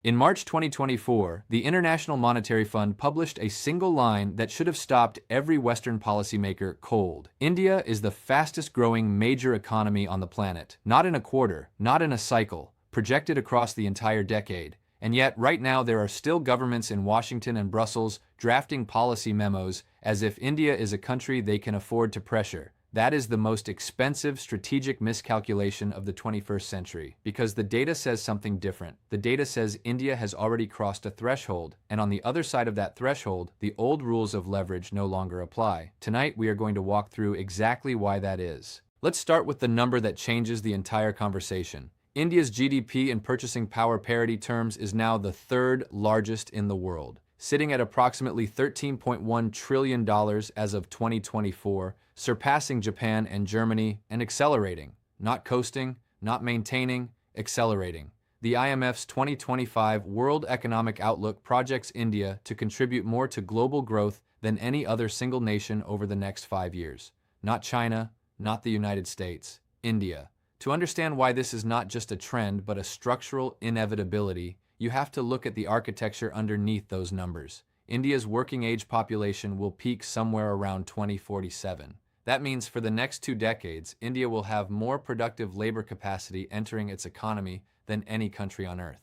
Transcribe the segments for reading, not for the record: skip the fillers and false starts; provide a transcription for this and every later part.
In March 2024, the International Monetary Fund published a single line that should have stopped every Western policymaker cold. India is the fastest growing major economy on the planet, not in a quarter, not in a cycle, projected across the entire decade. And yet, right now, there are still governments in Washington and Brussels drafting policy memos as if India is a country they can afford to pressure. That is the most expensive strategic miscalculation of the 21st century, because the data says something different. The data says India has already crossed a threshold, and on the other side of that threshold, the old rules of leverage no longer apply. Tonight, we are going to walk through exactly why that is. Let's start with the number that changes the entire conversation. India's GDP in purchasing power parity terms is now the third largest in the world, sitting at approximately $13.1 trillion as of 2024, surpassing Japan and Germany and accelerating, not coasting, not maintaining, accelerating. The IMF's 2025 World Economic Outlook projects India to contribute more to global growth than any other single nation over the next 5 years. Not China, not the United States, India. To understand why this is not just a trend but a structural inevitability, you have to look at the architecture underneath those numbers. India's working-age population will peak somewhere around 2047. That means for the next 2 decades, India will have more productive labor capacity entering its economy than any country on Earth.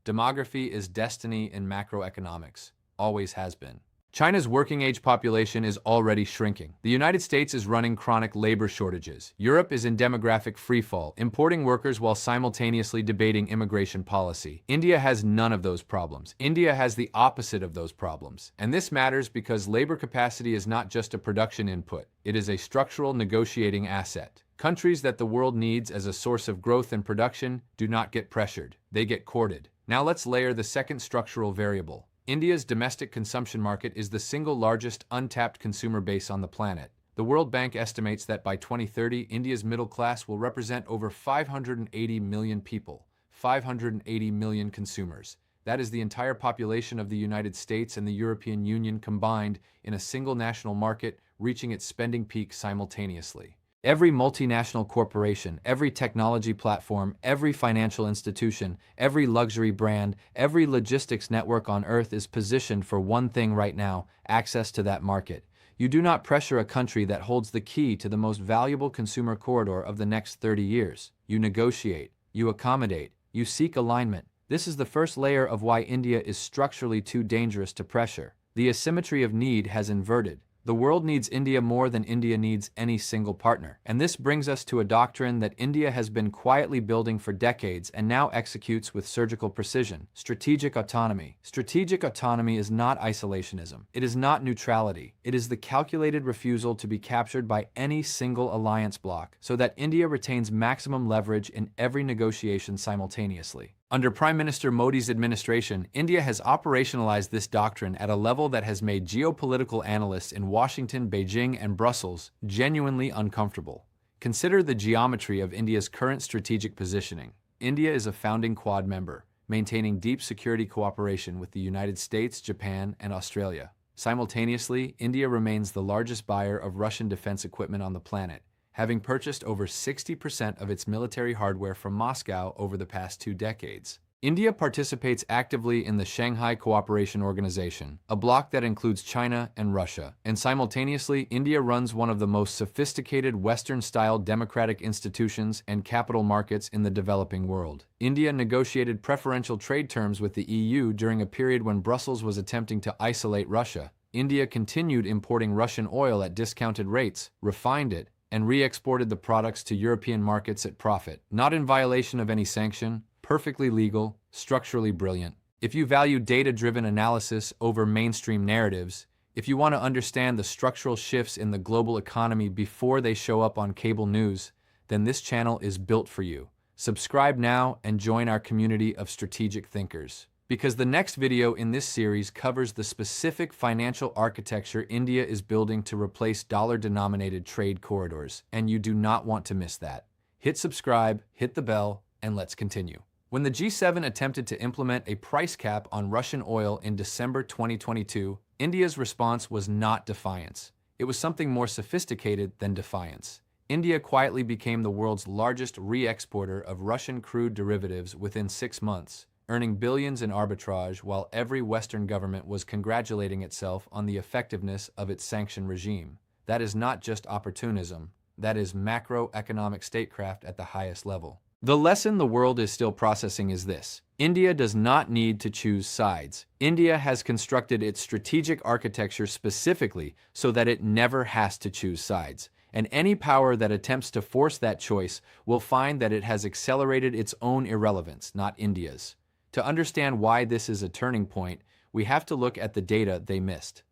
Demography is destiny in macroeconomics, always has been. China's working-age population is already shrinking. The United States is running chronic labor shortages. Europe is in demographic freefall, importing workers while simultaneously debating immigration policy. India has none of those problems. India has the opposite of those problems. And this matters because labor capacity is not just a production input. It is a structural negotiating asset. Countries that the world needs as a source of growth and production do not get pressured. They get courted. Now let's layer the second structural variable. India's domestic consumption market is the single largest untapped consumer base on the planet. The World Bank estimates that by 2030, India's middle class will represent over 580 million people, 580 million consumers. That is the entire population of the United States and the European Union combined in a single national market, reaching its spending peak simultaneously. Every multinational corporation, every technology platform, every financial institution, every luxury brand, every logistics network on Earth is positioned for one thing right now: access to that market. You do not pressure a country that holds the key to the most valuable consumer corridor of the next 30 years. You negotiate, you accommodate, you seek alignment. This is the first layer of why India is structurally too dangerous to pressure. The asymmetry of need has inverted. The world needs India more than India needs any single partner. And this brings us to a doctrine that India has been quietly building for decades and now executes with surgical precision: strategic autonomy. Strategic autonomy is not isolationism. It is not neutrality. It is the calculated refusal to be captured by any single alliance bloc so that India retains maximum leverage in every negotiation simultaneously. Under Prime Minister Modi's administration, India has operationalized this doctrine at a level that has made geopolitical analysts in Washington, Beijing, and Brussels genuinely uncomfortable. Consider the geometry of India's current strategic positioning. India is a founding Quad member, maintaining deep security cooperation with the United States, Japan, and Australia. Simultaneously, India remains the largest buyer of Russian defense equipment on the planet, having purchased over 60% of its military hardware from Moscow over the past 2 decades. India participates actively in the Shanghai Cooperation Organization, a bloc that includes China and Russia, and simultaneously, India runs one of the most sophisticated Western-style democratic institutions and capital markets in the developing world. India negotiated preferential trade terms with the EU during a period when Brussels was attempting to isolate Russia. India continued importing Russian oil at discounted rates, refined it, and re-exported the products to European markets at profit. Not in violation of any sanction, perfectly legal, structurally brilliant. If you value data-driven analysis over mainstream narratives, if you want to understand the structural shifts in the global economy before they show up on cable news, then this channel is built for you. Subscribe now and join our community of strategic thinkers, because the next video in this series covers the specific financial architecture India is building to replace dollar-denominated trade corridors, and you do not want to miss that. Hit subscribe, hit the bell, and let's continue. When the G7 attempted to implement a price cap on Russian oil in December 2022, India's response was not defiance. It was something more sophisticated than defiance. India quietly became the world's largest re-exporter of Russian crude derivatives within 6 months, earning billions in arbitrage while every Western government was congratulating itself on the effectiveness of its sanction regime. That is not just opportunism, that is macroeconomic statecraft at the highest level. The lesson the world is still processing is this: India does not need to choose sides. India has constructed its strategic architecture specifically so that it never has to choose sides. And any power that attempts to force that choice will find that it has accelerated its own irrelevance, not India's. To understand why this is a turning point, we have to look at the data they missed.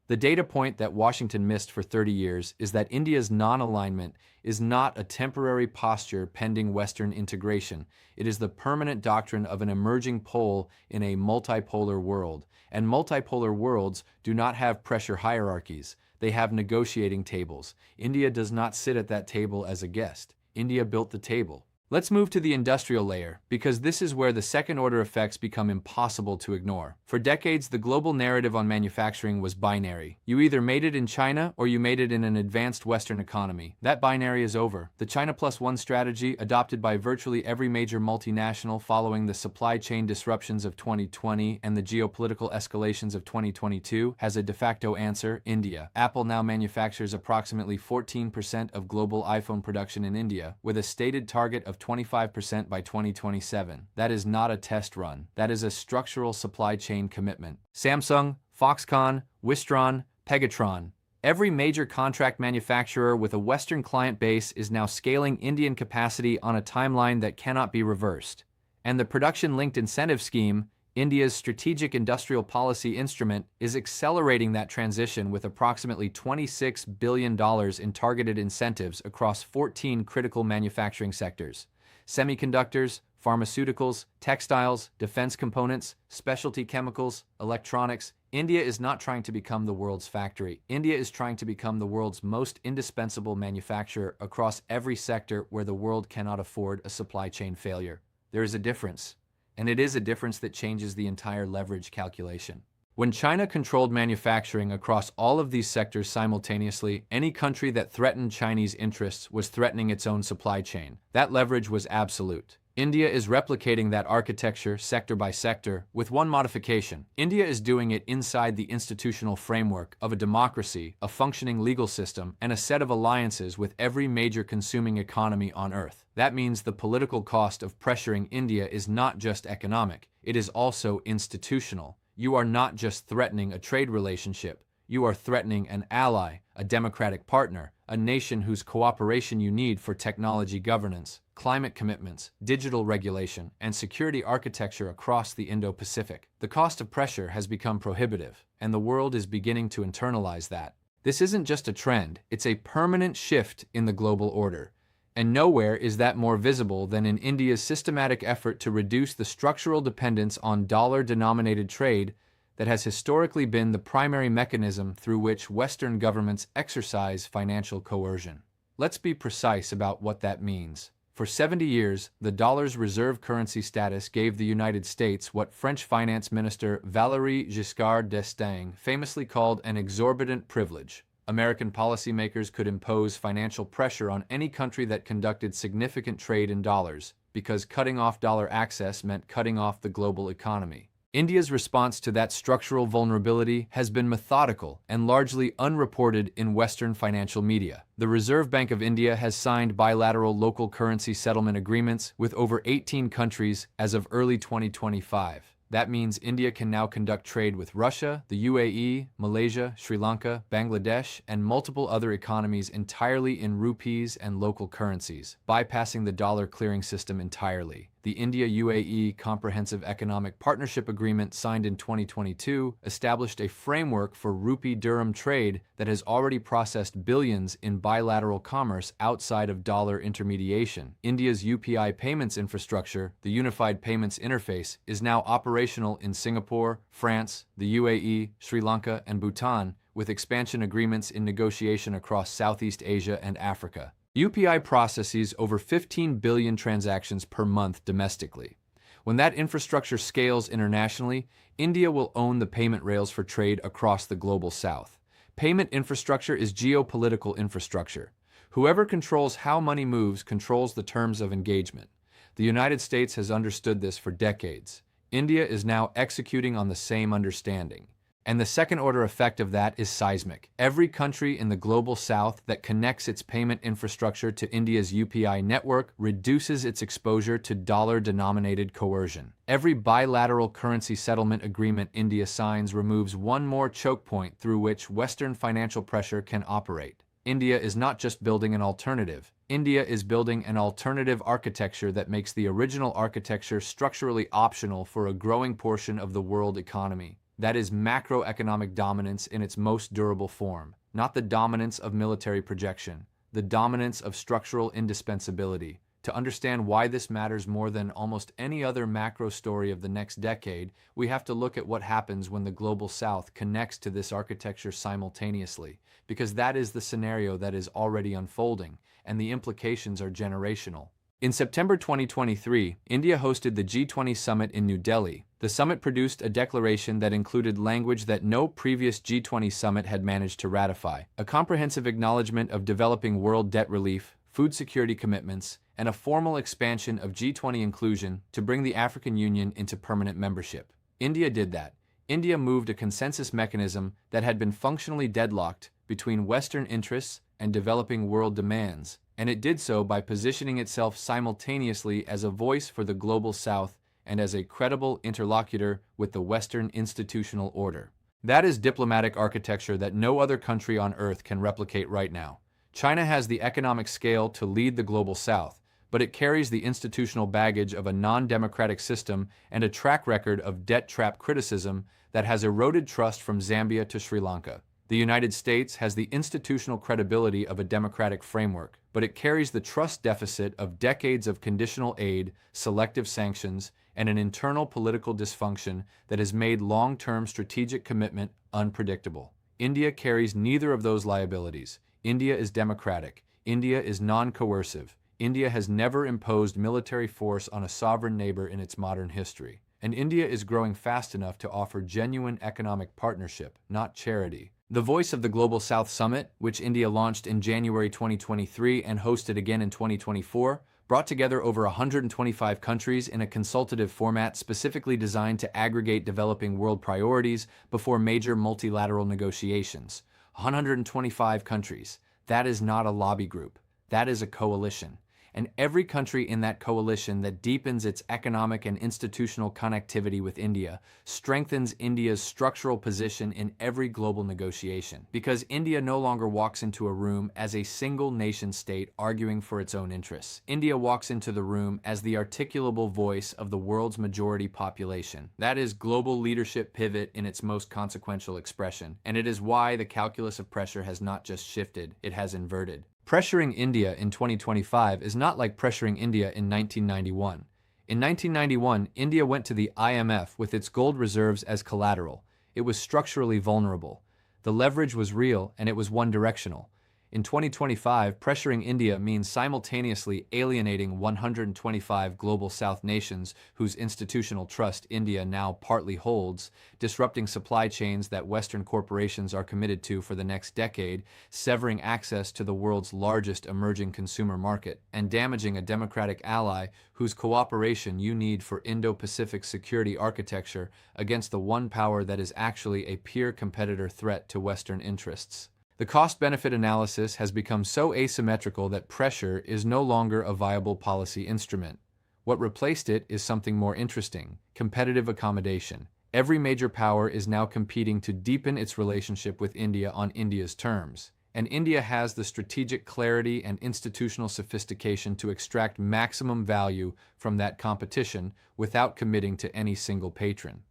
The data point that Washington missed for 30 years is that India's non-alignment is not a temporary posture pending Western integration. It is the permanent doctrine of an emerging pole in a multipolar world. And multipolar worlds do not have pressure hierarchies. They have negotiating tables. India does not sit at that table as a guest. India built the table. Let's move to the industrial layer, because this is where the second-order effects become impossible to ignore. For decades, the global narrative on manufacturing was binary. You either made it in China or you made it in an advanced Western economy. That binary is over. The China Plus One strategy, adopted by virtually every major multinational following the supply chain disruptions of 2020 and the geopolitical escalations of 2022, has a de facto answer: India. Apple now manufactures approximately 14% of global iPhone production in India, with a stated target of 25% by 2027. That is not a test run. That is a structural supply chain commitment. Samsung, Foxconn, Wistron, Pegatron. Every major contract manufacturer with a Western client base is now scaling Indian capacity on a timeline that cannot be reversed. And the production-linked incentive scheme, India's strategic industrial policy instrument, is accelerating that transition with approximately $26 billion in targeted incentives across 14 critical manufacturing sectors: semiconductors, pharmaceuticals, textiles, defense components, specialty chemicals, electronics. India is not trying to become the world's factory. India is trying to become the world's most indispensable manufacturer across every sector where the world cannot afford a supply chain failure. There is a difference. And it is a difference that changes the entire leverage calculation. When China controlled manufacturing across all of these sectors simultaneously, any country that threatened Chinese interests was threatening its own supply chain. That leverage was absolute. India is replicating that architecture sector by sector with one modification. India is doing it inside the institutional framework of a democracy, a functioning legal system, and a set of alliances with every major consuming economy on Earth. That means the political cost of pressuring India is not just economic, it is also institutional. You are not just threatening a trade relationship, you are threatening an ally, a democratic partner, a nation whose cooperation you need for technology governance, climate commitments, digital regulation, and security architecture across the Indo-Pacific. The cost of pressure has become prohibitive, and the world is beginning to internalize that. This isn't just a trend, it's a permanent shift in the global order. And nowhere is that more visible than in India's systematic effort to reduce the structural dependence on dollar-denominated trade that has historically been the primary mechanism through which Western governments exercise financial coercion. Let's be precise about what that means. For 70 years, the dollar's reserve currency status gave the United States what French Finance Minister Valéry Giscard d'Estaing famously called an exorbitant privilege. American policymakers could impose financial pressure on any country that conducted significant trade in dollars, because cutting off dollar access meant cutting off the global economy. India's response to that structural vulnerability has been methodical and largely unreported in Western financial media. The Reserve Bank of India has signed bilateral local currency settlement agreements with over 18 countries as of early 2025. That means India can now conduct trade with Russia, the UAE, Malaysia, Sri Lanka, Bangladesh, and multiple other economies entirely in rupees and local currencies, bypassing the dollar clearing system entirely. The India-UAE Comprehensive Economic Partnership Agreement signed in 2022 established a framework for rupee-dirham trade that has already processed billions in bilateral commerce outside of dollar intermediation. India's UPI payments infrastructure, the Unified Payments Interface, is now operational in Singapore, France, the UAE, Sri Lanka, and Bhutan, with expansion agreements in negotiation across Southeast Asia and Africa. UPI processes over 15 billion transactions per month domestically. When that infrastructure scales internationally, India will own the payment rails for trade across the global south. Payment infrastructure is geopolitical infrastructure. Whoever controls how money moves controls the terms of engagement. The United States has understood this for decades. India is now executing on the same understanding. And the second-order effect of that is seismic. Every country in the global south that connects its payment infrastructure to India's UPI network reduces its exposure to dollar-denominated coercion. Every bilateral currency settlement agreement India signs removes one more choke point through which Western financial pressure can operate. India is not just building an alternative. India is building an alternative architecture that makes the original architecture structurally optional for a growing portion of the world economy. That is macroeconomic dominance in its most durable form, not the dominance of military projection, the dominance of structural indispensability. To understand why this matters more than almost any other macro story of the next decade, we have to look at what happens when the global south connects to this architecture simultaneously, because that is the scenario that is already unfolding, and the implications are generational. In September 2023, India hosted the G20 summit in New Delhi. The summit produced a declaration that included language that no previous G20 summit had managed to ratify: a comprehensive acknowledgement of developing world debt relief, food security commitments, and a formal expansion of G20 inclusion to bring the African Union into permanent membership. India did that. India moved a consensus mechanism that had been functionally deadlocked between Western interests and developing world demands, and it did so by positioning itself simultaneously as a voice for the global south and as a credible interlocutor with the Western institutional order. That is diplomatic architecture that no other country on earth can replicate right now. China has the economic scale to lead the global south, but it carries the institutional baggage of a non-democratic system and a track record of debt trap criticism that has eroded trust from Zambia to Sri Lanka. The United States has the institutional credibility of a democratic framework, but it carries the trust deficit of decades of conditional aid, selective sanctions, and an internal political dysfunction that has made long-term strategic commitment unpredictable. India carries neither of those liabilities. India is democratic. India is non-coercive. India has never imposed military force on a sovereign neighbor in its modern history. And India is growing fast enough to offer genuine economic partnership, not charity. The Voice of the Global South Summit, which India launched in January 2023 and hosted again in 2024, brought together over 125 countries in a consultative format specifically designed to aggregate developing world priorities before major multilateral negotiations. 125 countries. That is not a lobby group. That is a coalition. And every country in that coalition that deepens its economic and institutional connectivity with India strengthens India's structural position in every global negotiation, because India no longer walks into a room as a single nation-state arguing for its own interests. India walks into the room as the articulable voice of the world's majority population. That is global leadership pivot in its most consequential expression, and it is why the calculus of pressure has not just shifted, it has inverted. Pressuring India in 2025 is not like pressuring India in 1991. In 1991, India went to the IMF with its gold reserves as collateral. It was structurally vulnerable. The leverage was real and it was one-directional. In 2025, pressuring India means simultaneously alienating 125 global South nations whose institutional trust India now partly holds, disrupting supply chains that Western corporations are committed to for the next decade, severing access to the world's largest emerging consumer market, and damaging a democratic ally whose cooperation you need for Indo-Pacific security architecture against the one power that is actually a peer competitor threat to Western interests. The cost-benefit analysis has become so asymmetrical that pressure is no longer a viable policy instrument. What replaced it is something more interesting: competitive accommodation. Every major power is now competing to deepen its relationship with India on India's terms. And India has the strategic clarity and institutional sophistication to extract maximum value from that competition without committing to any single patron.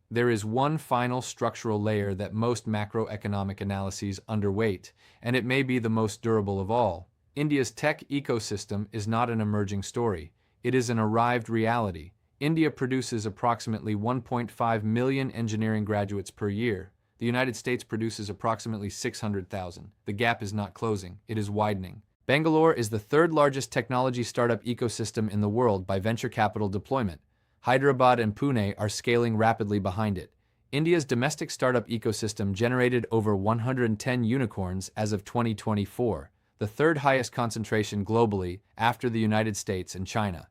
There is one final structural layer that most macroeconomic analyses underweight, and it may be the most durable of all. India's tech ecosystem is not an emerging story. It is an arrived reality. India produces approximately 1.5 million engineering graduates per year. The United States produces approximately 600,000. The gap is not closing, it is widening. Bangalore is the third largest technology startup ecosystem in the world by venture capital deployment. Hyderabad and Pune are scaling rapidly behind it. India's domestic startup ecosystem generated over 110 unicorns as of 2024, the third highest concentration globally after the United States and China.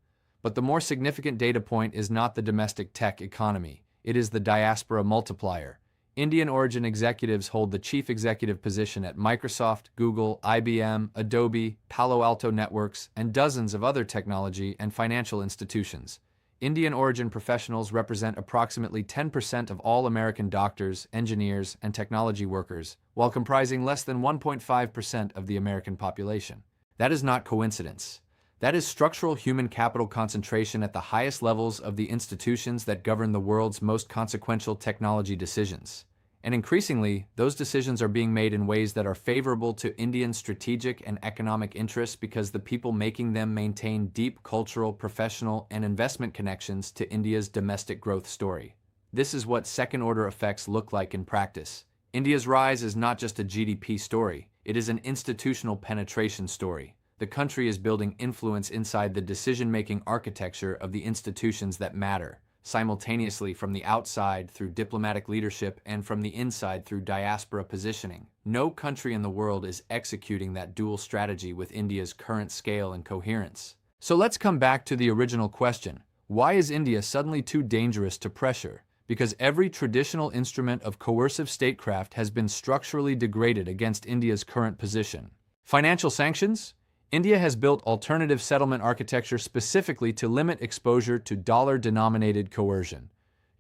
But the more significant data point is not the domestic tech economy. It is the diaspora multiplier. Indian origin executives hold the chief executive position at Microsoft, Google, IBM, Adobe, Palo Alto Networks, and dozens of other technology and financial institutions. Indian origin professionals represent approximately 10% of all American doctors, engineers, and technology workers, while comprising less than 1.5% of the American population. That is not coincidence. That is structural human capital concentration at the highest levels of the institutions that govern the world's most consequential technology decisions. And increasingly, those decisions are being made in ways that are favorable to Indian strategic and economic interests because the people making them maintain deep cultural, professional, and investment connections to India's domestic growth story. This is what second-order effects look like in practice. India's rise is not just a GDP story, it is an institutional penetration story. The country is building influence inside the decision-making architecture of the institutions that matter, simultaneously from the outside through diplomatic leadership and from the inside through diaspora positioning. No country in the world is executing that dual strategy with India's current scale and coherence. So let's come back to the original question. Why is India suddenly too dangerous to pressure? Because every traditional instrument of coercive statecraft has been structurally degraded against India's current position. Financial sanctions? India has built alternative settlement architecture specifically to limit exposure to dollar-denominated coercion.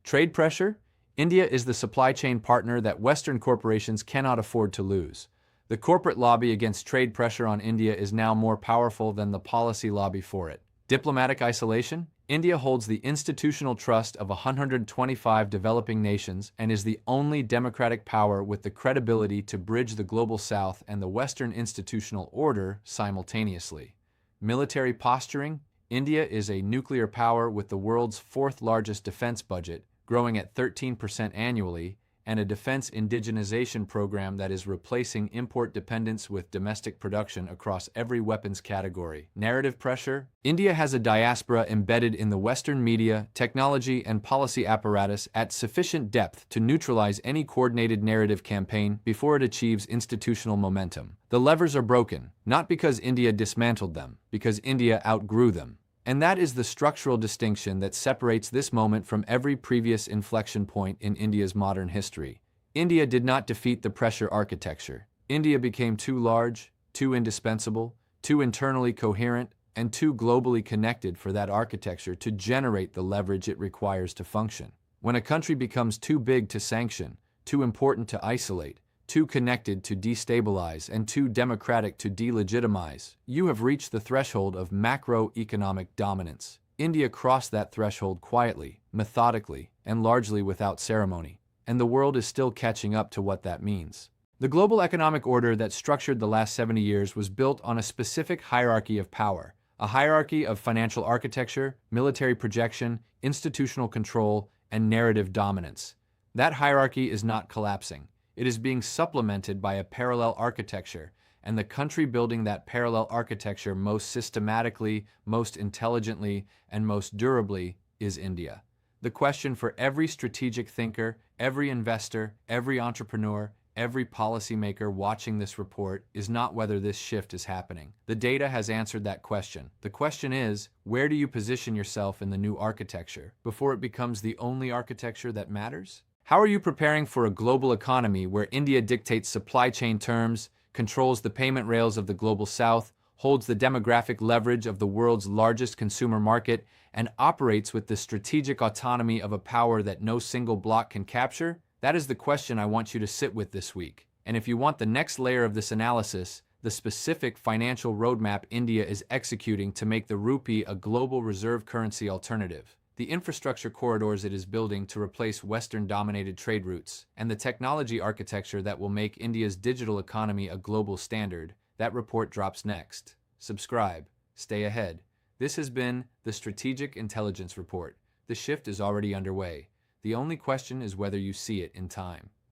Trade pressure? India is the supply chain partner that Western corporations cannot afford to lose. The corporate lobby against trade pressure on India is now more powerful than the policy lobby for it. Diplomatic isolation? India holds the institutional trust of 125 developing nations and is the only democratic power with the credibility to bridge the global south and the Western institutional order simultaneously. Military posturing? India is a nuclear power with the world's fourth largest defense budget, growing at 13% annually, and a defense indigenization program that is replacing import dependence with domestic production across every weapons category. Narrative pressure? India has a diaspora embedded in the Western media, technology, and policy apparatus at sufficient depth to neutralize any coordinated narrative campaign before it achieves institutional momentum. The levers are broken, not because India dismantled them, because India outgrew them. And that is the structural distinction that separates this moment from every previous inflection point in India's modern history. India did not defeat the pressure architecture. India became too large, too indispensable, too internally coherent, and too globally connected for that architecture to generate the leverage it requires to function. When a country becomes too big to sanction, too important to isolate, too connected to destabilize, and too democratic to delegitimize, you have reached the threshold of macroeconomic dominance. India crossed that threshold quietly, methodically, and largely without ceremony, and the world is still catching up to what that means. The global economic order that structured the last 70 years was built on a specific hierarchy of power, a hierarchy of financial architecture, military projection, institutional control, and narrative dominance. That hierarchy is not collapsing. It is being supplemented by a parallel architecture, and the country building that parallel architecture most systematically, most intelligently, and most durably is India. The question for every strategic thinker, every investor, every entrepreneur, every policymaker watching this report is not whether this shift is happening. The data has answered that question. The question is, where do you position yourself in the new architecture before it becomes the only architecture that matters? How are you preparing for a global economy where India dictates supply chain terms, controls the payment rails of the global south, holds the demographic leverage of the world's largest consumer market, and operates with the strategic autonomy of a power that no single bloc can capture? That is the question I want you to sit with this week. And if you want the next layer of this analysis, the specific financial roadmap India is executing to make the rupee a global reserve currency alternative, the infrastructure corridors it is building to replace Western-dominated trade routes, and the technology architecture that will make India's digital economy a global standard, that report drops next. Subscribe. Stay ahead. This has been the Strategic Intelligence Report. The shift is already underway. The only question is whether you see it in time.